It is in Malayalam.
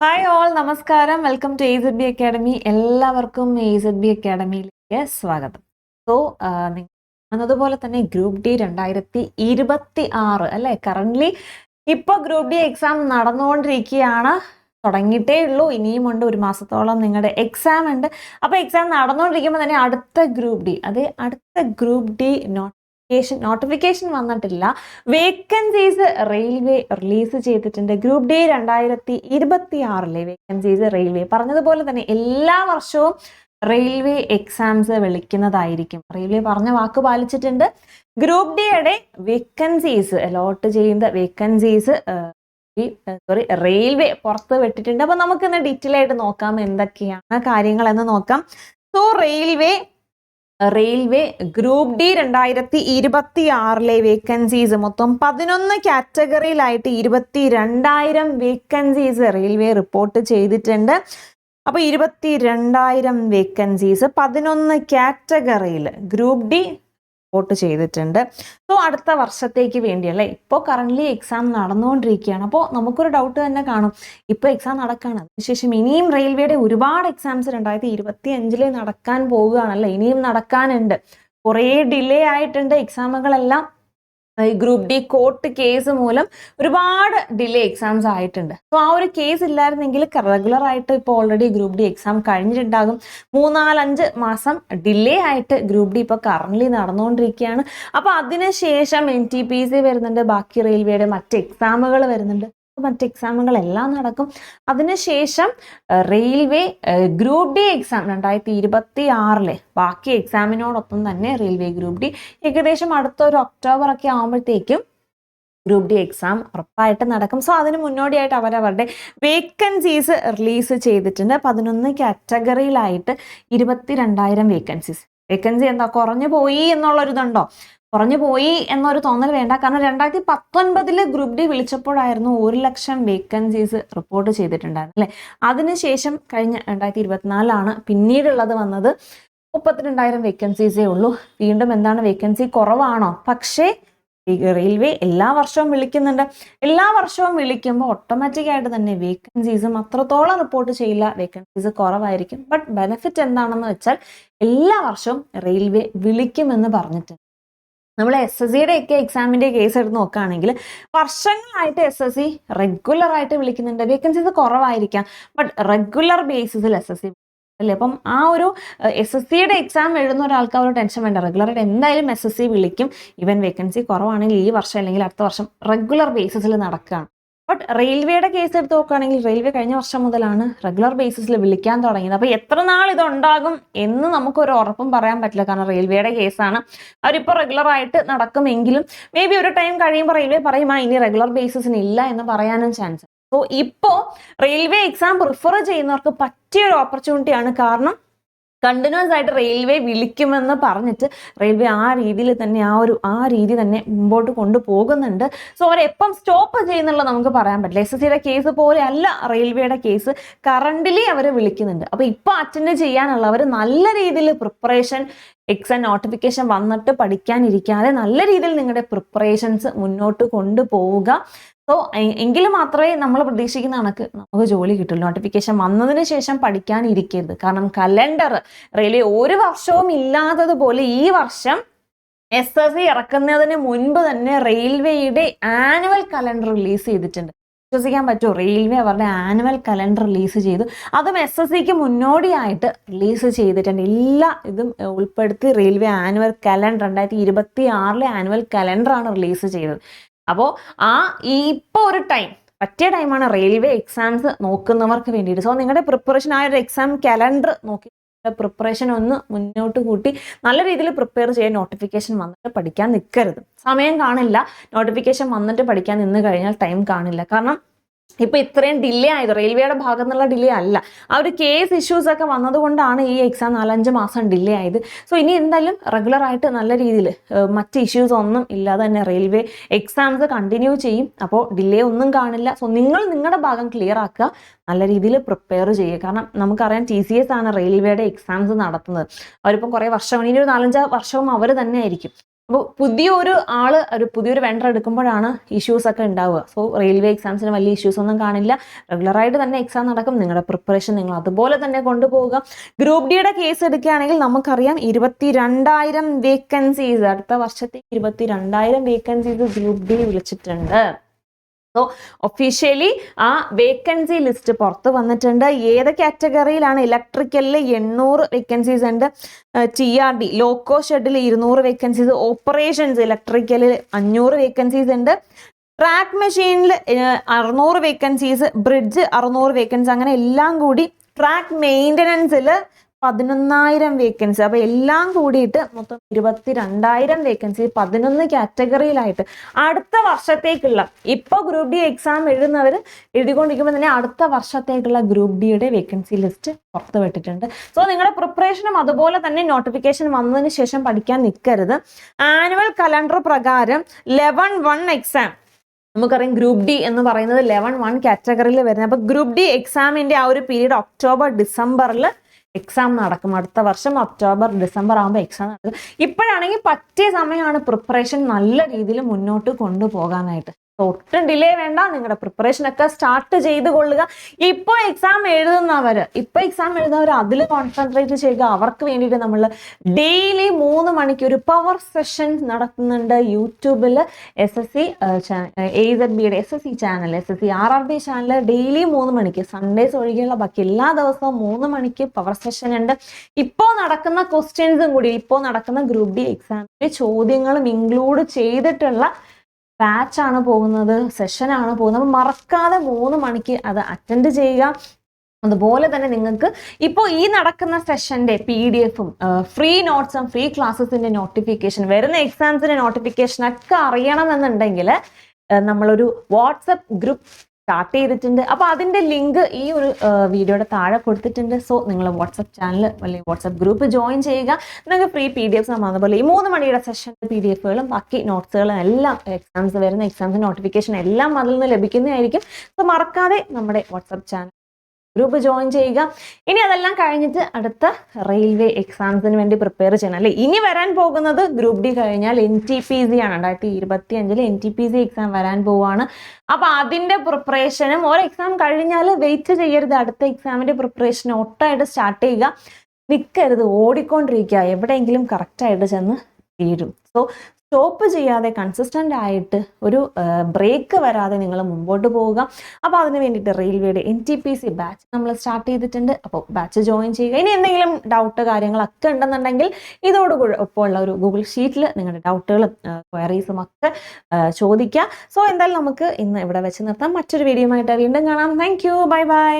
ഹായ് ഓൾ, നമസ്കാരം. Welcome to AZB academy. എല്ലാവർക്കും AZB അക്കാഡമിയിലേക്ക് സ്വാഗതം. സോ നിങ്ങൾ കാണുന്നതുപോലെ തന്നെ ഗ്രൂപ്പ് ഡി 2026 അല്ലെ, കറന്റ് ഇപ്പോൾ ഗ്രൂപ്പ് ഡി എക്സാം നടന്നുകൊണ്ടിരിക്കുകയാണ്. തുടങ്ങിയിട്ടേ ഉള്ളൂ, ഇനിയുമുണ്ട്, ഒരു മാസത്തോളം നിങ്ങളുടെ എക്സാം ഉണ്ട്. അപ്പോൾ എക്സാം നടന്നുകൊണ്ടിരിക്കുമ്പോൾ തന്നെ അടുത്ത ഗ്രൂപ്പ് ഡി നോട്ടിഫിക്കേഷൻ വന്നിട്ടില്ല. വേക്കൻസീസ് റെയിൽവേ റിലീസ് ചെയ്തിട്ടുണ്ട്. ഗ്രൂപ്പ് ഡി 2026 വേക്കൻസീസ് റെയിൽവേ പറഞ്ഞതുപോലെ തന്നെ എല്ലാ വർഷവും റെയിൽവേ എക്സാംസ് വിളിക്കുന്നതായിരിക്കും. റെയിൽവേ പറഞ്ഞ വാക്ക് പാലിച്ചിട്ടുണ്ട്. ഗ്രൂപ്പ് ഡിയുടെ വേക്കൻസീസ് അലോട്ട് ചെയ്യുന്ന വേക്കൻസീസ് റെയിൽവേ പുറത്ത് വിട്ടിട്ടുണ്ട്. അപ്പൊ നമുക്കിന്ന് ഡീറ്റെയിൽ ആയിട്ട് നോക്കാം എന്തൊക്കെയാണ് കാര്യങ്ങളെന്ന് നോക്കാം. So railway group D 2026 vacancies മൊത്തം 11 കാറ്റഗറിയിലായിട്ട് 22,000 വേക്കൻസീസ് റെയിൽവേ റിപ്പോർട്ട് ചെയ്തിട്ടുണ്ട്. അപ്പോൾ 22,000 വേക്കൻസീസ് 11 കാറ്റഗറിയിൽ ഗ്രൂപ്പ് ഡി റിപ്പോർട്ട് ചെയ്തിട്ടുണ്ട്. സോ അടുത്ത വർഷത്തേക്ക് വേണ്ടിയല്ലേ, ഇപ്പോൾ കറന്റ് എക്സാം നടന്നുകൊണ്ടിരിക്കുകയാണ്. അപ്പോൾ നമുക്കൊരു ഡൗട്ട് തന്നെ കാണും, ഇപ്പോൾ എക്സാം നടക്കുകയാണ്, അതിനുശേഷം ഇനിയും റെയിൽവേയുടെ ഒരുപാട് എക്സാംസ് 2025 നടക്കാൻ പോവുകയാണല്ലേ, ഇനിയും നടക്കാനുണ്ട്. കുറേ ഡിലേ ആയിട്ടുണ്ട് എക്സാമുകളെല്ലാം. ഈ ഗ്രൂപ്പ് ഡി കോർട്ട് കേസ് മൂലം ഒരുപാട് ഡിലേ എക്സാംസ് ആയിട്ടുണ്ട്. സോ ആ ഒരു കേസ് ഇല്ലായിരുന്നെങ്കിൽ റെഗുലർ ആയിട്ട് ഇപ്പോൾ ഓൾറെഡി ഗ്രൂപ്പ് ഡി എക്സാം കഴിഞ്ഞിട്ടുണ്ടാകും. 3-5 മാസം ഡിലേ ആയിട്ട് ഗ്രൂപ്പ് ഡി ഇപ്പോൾ കറന്റ് നടന്നുകൊണ്ടിരിക്കുകയാണ്. അപ്പോൾ അതിനുശേഷം NTPC വരുന്നുണ്ട്, ബാക്കി റെയിൽവേയുടെ മറ്റ് എക്സാമുകൾ വരുന്നുണ്ട്. മറ്റ് എക്സാമുകളെല്ലാം നടക്കും. അതിനുശേഷം റെയിൽവേ ഗ്രൂപ്പ് ഡി എക്സാം 2026 ബാക്കി എക്സാമിനോടൊപ്പം തന്നെ റെയിൽവേ ഗ്രൂപ്പ് ഡി ഏകദേശം അടുത്തൊരു ഒക്ടോബർ ഒക്കെ ആകുമ്പോഴത്തേക്കും ഗ്രൂപ്പ് ഡി എക്സാം ഉറപ്പായിട്ട് നടക്കും. സോ അതിന് മുന്നോടിയായിട്ട് അവരവരുടെ വേക്കൻസീസ് റിലീസ് ചെയ്തിട്ടുണ്ട്. 11 കാറ്റഗറിയിലായിട്ട് 22,000 വേക്കൻസീസ്. വേക്കൻസി എന്താ കുറഞ്ഞു പോയി എന്നുള്ളൊരിതുണ്ടോ? കുറഞ്ഞു പോയി എന്നൊരു തോന്നൽ വേണ്ട. കാരണം 2019 ഗ്രൂപ്പ് ഡി വിളിച്ചപ്പോഴായിരുന്നു 1,00,000 വേക്കൻസീസ് റിപ്പോർട്ട് ചെയ്തിട്ടുണ്ടായിരുന്നു അല്ലെ. അതിനുശേഷം കഴിഞ്ഞ 2024 പിന്നീടുള്ളത് വന്നത് 32,000 വേക്കൻസീസേ ഉള്ളൂ. വീണ്ടും എന്താണ്, വേക്കൻസി കുറവാണോ? പക്ഷേ റെയിൽവേ എല്ലാ വർഷവും വിളിക്കുന്നുണ്ട്. എല്ലാ വർഷവും വിളിക്കുമ്പോൾ ഓട്ടോമാറ്റിക്കായിട്ട് തന്നെ വേക്കൻസീസും അത്രത്തോളം റിപ്പോർട്ട് ചെയ്യില്ല, വേക്കൻസീസ് കുറവായിരിക്കും. ബട്ട് ബെനിഫിറ്റ് എന്താണെന്ന് വെച്ചാൽ എല്ലാ വർഷവും റെയിൽവേ വിളിക്കുമെന്ന് പറഞ്ഞിട്ടുണ്ട്. നമ്മൾ SSCയുടെ ഒക്കെ എക്സാമിന്റെ കേസ് എടുത്ത് നോക്കുകയാണെങ്കിൽ വർഷങ്ങളായിട്ട് SSC റെഗുലർ ആയിട്ട് വിളിക്കുന്നുണ്ട്. വേക്കൻസീസ് കുറവായിരിക്കാം, ബട്ട് റെഗുലർ ബേസിസിൽ SSC അല്ലേ. അപ്പം ആ ഒരു SSCയുടെ എക്സാം എഴുതുന്ന ഒരാൾക്ക് ആ ഒരു ടെൻഷൻ വേണ്ട. റെഗുലറായിട്ട് എന്തായാലും SSC വിളിക്കും. ഈവൻ വേക്കൻസി കുറവാണെങ്കിൽ ഈ വർഷം അല്ലെങ്കിൽ അടുത്ത വർഷം റെഗുലർ ബേസിസിൽ നടക്കുകയാണ്. ബട്ട് റെയിൽവേയുടെ കേസ് എടുത്ത് നോക്കുകയാണെങ്കിൽ റെയിൽവേ കഴിഞ്ഞ വർഷം മുതലാണ് റെഗുലർ ബേസിസിൽ വിളിക്കാൻ തുടങ്ങിയത്. അപ്പോൾ എത്ര നാൾ ഇതുണ്ടാകും എന്ന് നമുക്കൊരു ഉറപ്പും പറയാൻ പറ്റില്ല. കാരണം റെയിൽവേയുടെ കേസാണ്, അവരിപ്പോൾ റെഗുലർ ആയിട്ട് നടക്കുമെങ്കിലും മേ ബി ഒരു ടൈം കഴിയുമ്പോൾ റെയിൽവേ പറയും ഇനി റെഗുലർ ബേസിസിന് ഇല്ല എന്ന് പറയാനും ചാൻസ്. സോ ഇപ്പോൾ റെയിൽവേ എക്സാം പ്രിഫർ ചെയ്യുന്നവർക്ക് പറ്റിയൊരു ഓപ്പർച്യൂണിറ്റിയാണ്. കാരണം കണ്ടിന്യൂസ് ആയിട്ട് റെയിൽവേ വിളിക്കുമെന്ന് പറഞ്ഞിട്ട് റെയിൽവേ ആ രീതിയിൽ തന്നെ ആ രീതി തന്നെ മുമ്പോട്ട് കൊണ്ടുപോകുന്നുണ്ട്. സോ അവരെപ്പം സ്റ്റോപ്പ് ചെയ്യുന്നുള്ളത് നമുക്ക് പറയാൻ പറ്റില്ല. SSCയുടെ കേസ് പോലെ അല്ല റെയിൽവേയുടെ കേസ്, കറന്റ്ലി അവർ വിളിക്കുന്നുണ്ട്. അപ്പോൾ ഇപ്പോൾ അറ്റൻഡ് ചെയ്യാനുള്ളവർ നല്ല രീതിയിൽ പ്രിപ്പറേഷൻ, എക്സാം നോട്ടിഫിക്കേഷൻ വന്നിട്ട് പഠിക്കാനിരിക്കാതെ നല്ല രീതിയിൽ നിങ്ങളുടെ പ്രിപ്പറേഷൻസ് മുന്നോട്ട് കൊണ്ടുപോവുക. സോ എങ്കിലും മാത്രമേ നമ്മൾ പ്രതീക്ഷിക്കുന്ന കണക്ക് നമുക്ക് ജോലി കിട്ടുള്ളൂ. നോട്ടിഫിക്കേഷൻ വന്നതിന് ശേഷം പഠിക്കാനിരിക്കരുത്. കാരണം കലണ്ടർ റെയിൽവേ ഒരു വർഷവും ഇല്ലാത്തതുപോലെ ഈ വർഷം SSC ഇറക്കുന്നതിന് മുൻപ് തന്നെ റെയിൽവേയുടെ ആനുവൽ കലണ്ടർ റിലീസ് ചെയ്തിട്ടുണ്ട്. വിശ്വസിക്കാൻ പറ്റുമോ? റെയിൽവേ അവരുടെ ആനുവൽ കലണ്ടർ റിലീസ് ചെയ്തു. അതും SSCക്ക് മുന്നോടിയായിട്ട് റിലീസ് ചെയ്തിട്ടുണ്ട്. എല്ലാ ഇതും ഉൾപ്പെടുത്തി റെയിൽവേ ആനുവൽ കലണ്ടർ 2026 ആനുവൽ കലണ്ടറാണ് റിലീസ് ചെയ്തത്. അപ്പോൾ ഇപ്പോൾ ഒരു പറ്റിയ ടൈമാണ് റെയിൽവേ എക്സാംസ് നോക്കുന്നവർക്ക് വേണ്ടിയിട്ട്. സോ നിങ്ങളുടെ പ്രിപ്പറേഷൻ ആ ഒരു എക്സാം കലണ്ടർ നോക്കി പ്രിപ്പറേഷൻ ഒന്ന് മുന്നോട്ട് കൂട്ടി നല്ല രീതിയിൽ പ്രിപ്പയർ ചെയ്യാൻ. നോട്ടിഫിക്കേഷൻ വന്നിട്ട് പഠിക്കാൻ നിൽക്കരുത്. സമയം കാണില്ല. നോട്ടിഫിക്കേഷൻ വന്നിട്ട് പഠിക്കാൻ നിന്ന് കഴിഞ്ഞാൽ ടൈം കാണില്ല. കാരണം ഇപ്പൊ ഇത്രയും ഡിലേ ആയത് റെയിൽവേയുടെ ഭാഗത്തു നിന്നുള്ള ഡിലേ അല്ല, ആ ഒരു കേസ് ഇഷ്യൂസ് ഒക്കെ വന്നതുകൊണ്ടാണ് ഈ എക്സാം 4-5 മാസം ഡിലേ ആയത്. സോ ഇനി എന്തായാലും റെഗുലർ ആയിട്ട് നല്ല രീതിയിൽ മറ്റ് ഇഷ്യൂസ് ഒന്നും ഇല്ലാതെ തന്നെ റെയിൽവേ എക്സാംസ് കണ്ടിന്യൂ ചെയ്യും. അപ്പോൾ ഡിലേ ഒന്നും കാണില്ല. സോ നിങ്ങൾ നിങ്ങളുടെ ഭാഗം ക്ലിയർ ആക്കുക, നല്ല രീതിയിൽ പ്രിപ്പയർ ചെയ്യുക. കാരണം നമുക്കറിയാം TCS ആണ് റെയിൽവേയുടെ എക്സാംസ് നടത്തുന്നത്. അവരിപ്പം കുറേ വർഷം, ഇനി ഒരു 4-5 വർഷവും അവർ തന്നെ ആയിരിക്കും. അപ്പോൾ പുതിയൊരു വെണ്ടർ എടുക്കുമ്പോഴാണ് ഇഷ്യൂസ് ഒക്കെ ഉണ്ടാവുക. സോ റെയിൽവേ എക്സാംസിന് വലിയ ഇഷ്യൂസ് ഒന്നും കാണില്ല. റെഗുലറായിട്ട് തന്നെ എക്സാം നടക്കും. നിങ്ങളുടെ പ്രിപ്പറേഷൻ നിങ്ങൾ അതുപോലെ തന്നെ കൊണ്ടുപോവുക. ഗ്രൂപ്പ് ഡിയുടെ കേസ് എടുക്കുകയാണെങ്കിൽ നമുക്കറിയാം 22,000 വേക്കൻസീസ്, അടുത്ത വർഷത്തെ 22,000 വേക്കൻസീസ് ഗ്രൂപ്പ് ഡി വിളിച്ചിട്ടുണ്ട്. സോ ഒഫീഷ്യലി ആ വേക്കൻസി ലിസ്റ്റ് പുറത്ത് വന്നിട്ടുണ്ട്. ഏത് കാറ്റഗറിയിലാണ്? ഇലക്ട്രിക്കലിൽ 800 വേക്കൻസീസ് ഉണ്ട്, TRD ലോക്കോ ഷെഡിൽ 200 വേക്കൻസീസ്, ഓപ്പറേഷൻസ് ഇലക്ട്രിക്കലിൽ 500 വേക്കൻസീസ് ഉണ്ട്, ട്രാക്ക് മെഷീനിൽ 600 വേക്കൻസീസ്, ബ്രിഡ്ജ് 600 വേക്കൻസി, അങ്ങനെ എല്ലാം കൂടി ട്രാക്ക് മെയിൻ്റനൻസിൽ 11,000 വേക്കൻസി. അപ്പോൾ എല്ലാം കൂടിയിട്ട് മൊത്തം 22,000 വേക്കൻസി 11 കാറ്റഗറിയിലായിട്ട് അടുത്ത വർഷത്തേക്കുള്ള, ഇപ്പോൾ ഗ്രൂപ്പ് ഡി എക്സാം എഴുതിക്കൊണ്ടിരിക്കുമ്പോൾ തന്നെ അടുത്ത വർഷത്തേക്കുള്ള ഗ്രൂപ്പ് ഡിയുടെ വേക്കൻസി ലിസ്റ്റ് പുറത്ത് വിട്ടിട്ടുണ്ട്. സോ നിങ്ങളുടെ പ്രിപ്പറേഷനും അതുപോലെ തന്നെ നോട്ടിഫിക്കേഷൻ വന്നതിന് ശേഷം പഠിക്കാൻ നിൽക്കരുത്. ആനുവൽ കലണ്ടർ പ്രകാരം 11-1 എക്സാം, നമുക്കറിയാം ഗ്രൂപ്പ് ഡി എന്ന് പറയുന്നത് 11-1 കാറ്റഗറിയിൽ വരുന്നത്. അപ്പോൾ ഗ്രൂപ്പ് ഡി എക്സാമിൻ്റെ ആ ഒരു പീരീഡ് ഒക്ടോബർ ഡിസംബറിൽ എക്സാം നടക്കും. അടുത്ത വർഷം ഒക്ടോബർ ഡിസംബർ ആകുമ്പോൾ എക്സാം നടക്കും. ഇപ്പോഴാണെങ്കിൽ പറ്റിയ സമയമാണ് പ്രിപ്പറേഷൻ നല്ല രീതിയിൽ മുന്നോട്ട് കൊണ്ടുപോകാനായിട്ട്. ഒട്ടും ഡിലേ വേണ്ട, നിങ്ങളുടെ പ്രിപ്പറേഷൻ ഒക്കെ സ്റ്റാർട്ട് ചെയ്ത് കൊള്ളുക. ഇപ്പോൾ എക്സാം എഴുതുന്നവർ അതിൽ കോൺസെൻട്രേറ്റ് ചെയ്യുക. അവർക്ക് വേണ്ടിയിട്ട് നമ്മൾ ഡെയിലി 3 മണിക്കൂർ പവർ സെഷൻ നടത്തുന്നുണ്ട് യൂട്യൂബിൽ. SSC AZBയുടെ SSC channel, SSC RRB channel daily 3 മണിക്ക്, സൺഡേസ് ഒഴികെയുള്ള ബാക്കി എല്ലാ ദിവസവും 3 മണിക്ക് പവർ സെഷൻ ഉണ്ട്. ഇപ്പോൾ നടക്കുന്ന ക്വസ്റ്റ്യൻസും കൂടി, ഇപ്പോൾ നടക്കുന്ന ഗ്രൂപ്പ് ഡി എക്സാമിലെ ചോദ്യങ്ങളും ഇൻക്ലൂഡ് ചെയ്തിട്ടുള്ള ബാച്ചാണ് പോകുന്നത്, സെഷനാണ് പോകുന്നത്. അപ്പോൾ മറക്കാതെ 3 മണിക്ക് അത് അറ്റൻഡ് ചെയ്യുക. അതുപോലെ തന്നെ നിങ്ങൾക്ക് ഇപ്പോൾ ഈ നടക്കുന്ന സെഷൻ്റെ PDF-ഉം ഫ്രീ നോട്ട്സും ഫ്രീ ക്ലാസ്സസിൻ്റെ നോട്ടിഫിക്കേഷൻ, വരുന്ന എക്സാംസിൻ്റെ നോട്ടിഫിക്കേഷൻ ഒക്കെ അറിയണമെന്നുണ്ടെങ്കിൽ നമ്മളൊരു വാട്സപ്പ് ഗ്രൂപ്പ് സ്റ്റാർട്ട് ചെയ്തിട്ടുണ്ട്. അപ്പോൾ അതിൻ്റെ ലിങ്ക് ഈ ഒരു വീഡിയോയുടെ താഴെ കൊടുത്തിട്ടുണ്ട്. സോ നിങ്ങൾ വാട്സപ്പ് ചാനൽ അല്ലെങ്കിൽ വാട്സപ്പ് ഗ്രൂപ്പ് ജോയിൻ ചെയ്യുക. നിങ്ങൾക്ക് ഫ്രീ PDFs അതുപോലെ ഈ 3 മണിയുടെ സെഷൻ്റെ PDFകളും ബാക്കി നോട്ട്സുകളും എല്ലാം വരുന്ന എക്സാംസിൻ്റെ നോട്ടിഫിക്കേഷൻ എല്ലാം അതിൽ നിന്ന് ലഭിക്കുന്നതായിരിക്കും. സോ മറക്കാതെ നമ്മുടെ വാട്സപ്പ് ചാനൽ ഗ്രൂപ്പ് ജോയിൻ ചെയ്യുക. ഇനി അതെല്ലാം കഴിഞ്ഞിട്ട് അടുത്ത റെയിൽവേ എക്സാംസിന് വേണ്ടി പ്രിപ്പയർ ചെയ്യണം അല്ലേ. ഇനി വരാൻ പോകുന്നത് ഗ്രൂപ്പ് ഡി കഴിഞ്ഞാൽ NTPC ആണ്. 2025 NTPC എക്സാം വരാൻ പോവാണ്. അപ്പോൾ അതിൻ്റെ പ്രിപ്പറേഷനും, ഒരു എക്സാം കഴിഞ്ഞാൽ വെയിറ്റ് ചെയ്യരുത്, അടുത്ത എക്സാമിൻ്റെ പ്രിപ്പറേഷൻ ഒട്ടായിട്ട് സ്റ്റാർട്ട് ചെയ്യുക. നിൽക്കരുത്, ഓടിക്കൊണ്ടിരിക്കുക, എവിടെയെങ്കിലും കറക്റ്റായിട്ട് ചെന്ന് തീരും. സോ സ്റ്റോപ്പ് ചെയ്യാതെ കൺസിസ്റ്റൻ്റ് ആയിട്ട് ഒരു ബ്രേക്ക് വരാതെ നിങ്ങൾ മുമ്പോട്ട് പോവുക. അപ്പോൾ അതിന് വേണ്ടിയിട്ട് റെയിൽവേയുടെ NTPC ബാച്ച് നമ്മൾ സ്റ്റാർട്ട് ചെയ്തിട്ടുണ്ട്. അപ്പോൾ ബാച്ച് ജോയിൻ ചെയ്യുക. ഇനി എന്തെങ്കിലും ഡൗട്ട് കാര്യങ്ങളൊക്കെ ഉണ്ടെന്നുണ്ടെങ്കിൽ ഇതോടൊപ്പമുള്ള ഒരു ഗൂഗിൾ ഷീറ്റിൽ നിങ്ങളുടെ ഡൗട്ടുകളും ക്വയറീസും ഒക്കെ ചോദിക്കുക. സോ എന്തായാലും നമുക്ക് ഇന്ന് ഇവിടെ വെച്ച് നിർത്താം. മറ്റൊരു വീഡിയോയുമായിട്ട് വീണ്ടും കാണാം. Thank you, bye bye.